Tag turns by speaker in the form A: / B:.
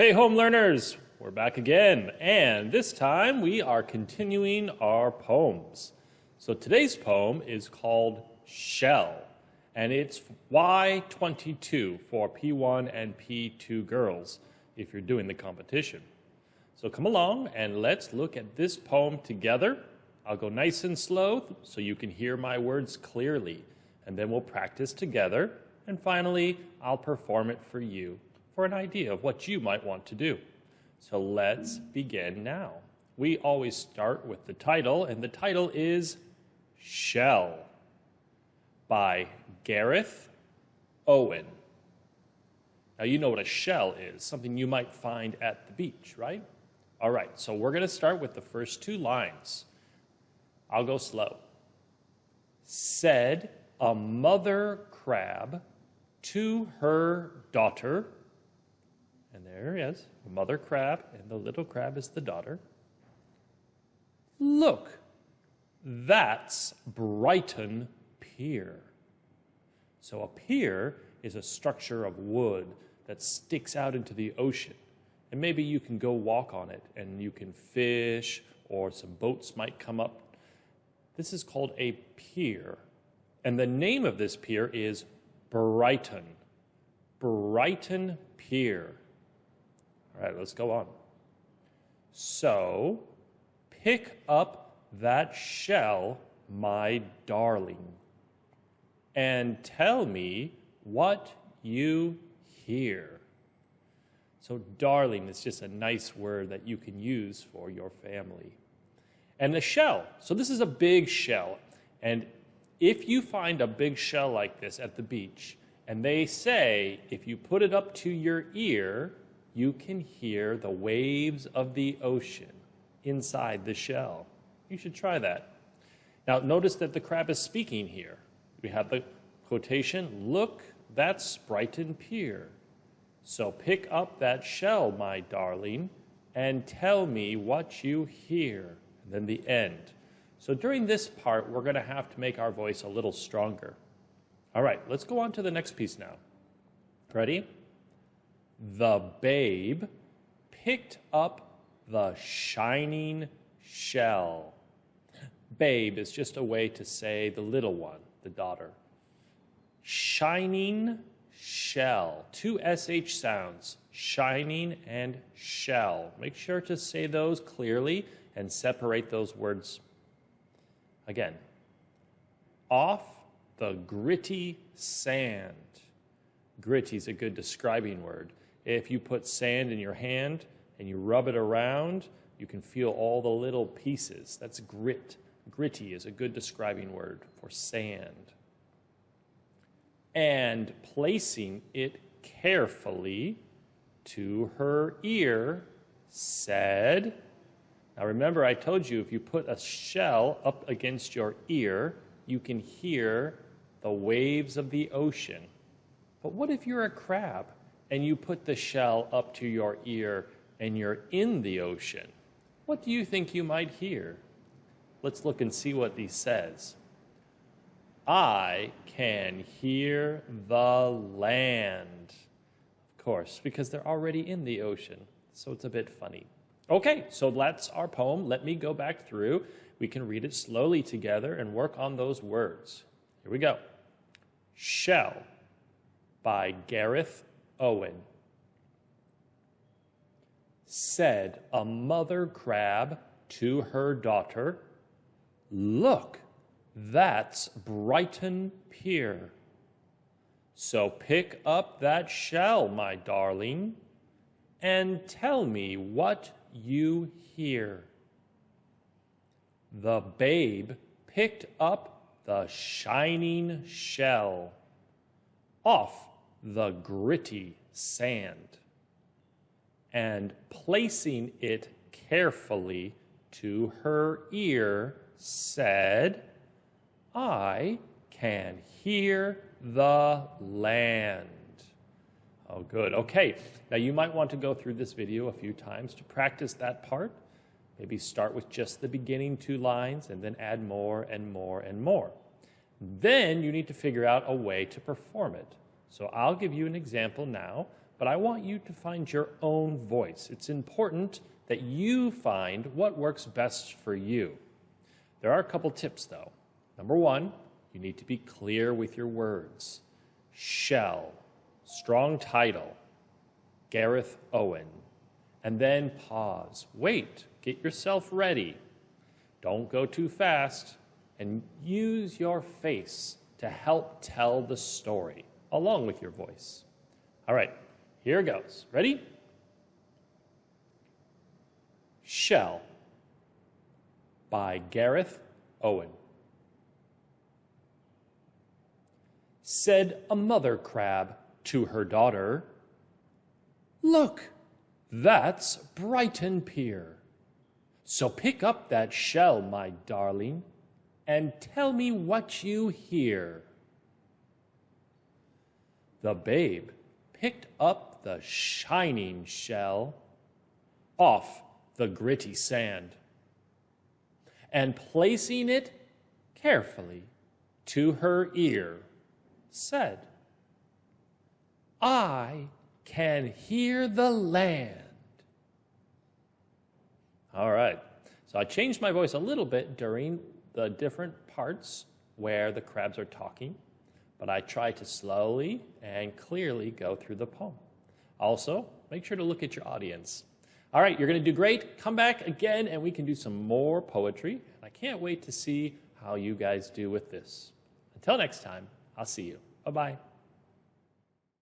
A: Hey home learners, we're back again, and this time we are continuing our poems. So today's poem is called Shell, and it's Y22 for P.1 and P.2 girls if you're doing the competition. So come along and let's look at this poem together. I'll go nice and slow so you can hear my words clearly, and then we'll practice together, and finally I'll perform it for you for an idea of what you might want to do. So let's begin now. We always start with the title, and the title is Shell by Gareth Owen. Now you know what a shell is, something you might find at the beach, right? All right, so we're going to start with the first two lines. I'll go slow. Said a mother crab to her daughter, and there he is, the mother crab, and the little crab is the daughter. Look, that's Brighton Pier. So a pier is a structure of wood that sticks out into the ocean. And maybe you can go walk on it, and you can fish, or some boats might come up. This is called a pier. And the name of this pier is Brighton. Brighton Pier. All right, let's go on. So, pick up that shell, my darling, and tell me what you hear. So, darling is just a nice word that you can use for your family. And the shell. So this is a big shell. And if you find a big shell like this at the beach, and they say if you put it up to your ear, you can hear the waves of the ocean inside the shell. You should try that. Now, notice that the crab is speaking here. We have the quotation, look, that's Brighton Pier. So pick up that shell, my darling, and tell me what you hear. And then the end. So during this part, we're going to have to make our voice a little stronger. All right, let's go on to the next piece now. Ready? The babe picked up the shining shell. Babe is just a way to say the little one, the daughter. Shining shell. Two SH sounds, shining and shell. Make sure to say those clearly and separate those words. Again, off the gritty sand. Gritty is a good describing word. If you put sand in your hand and you rub it around, you can feel all the little pieces. That's grit. Gritty is a good describing word for sand. And placing it carefully to her ear, said, now remember I told you if you put a shell up against your ear, you can hear the waves of the ocean. But what if you're a crab and you put the shell up to your ear and you're in the ocean? What do you think you might hear? Let's look and see what he says. I can hear the land. Of course, because they're already in the ocean, so it's a bit funny. Okay, so that's our poem. Let me go back through. We can read it slowly together and work on those words. Here we go. Shell by Gareth Owen. Said a mother crab to her daughter, look, that's Brighton Pier. So pick up that shell, my darling, and tell me what you hear. The babe picked up the shining shell off the gritty sand and placing it carefully to her ear said, I can hear the land. Oh, good. Okay. Now, you might want to go through this video a few times to practice that part. Maybe start with just the beginning two lines and then add more and more and more. Then you need to figure out a way to perform it. So I'll give you an example now, but I want you to find your own voice. It's important that you find what works best for you. There are a couple tips, though. Number one, you need to be clear with your words. Shell, strong title, Gareth Owen. And then pause. Wait, get yourself ready. Don't go too fast, and use your face to help tell the story, along with your voice. All right, here goes. Ready? Shell by Gareth Owen. Said a mother crab to her daughter, "Look, that's Brighton Pier. So pick up that shell, my darling, and tell me what you hear." The babe picked up the shining shell off the gritty sand, and placing it carefully to her ear, said, "I can hear the land." All right, so I changed my voice a little bit during the different parts where the crabs are talking, but I try to slowly and clearly go through the poem. Also, make sure to look at your audience. All right, you're going to do great. Come back again and we can do some more poetry. I can't wait to see how you guys do with this. Until next time, I'll see you. Bye-bye.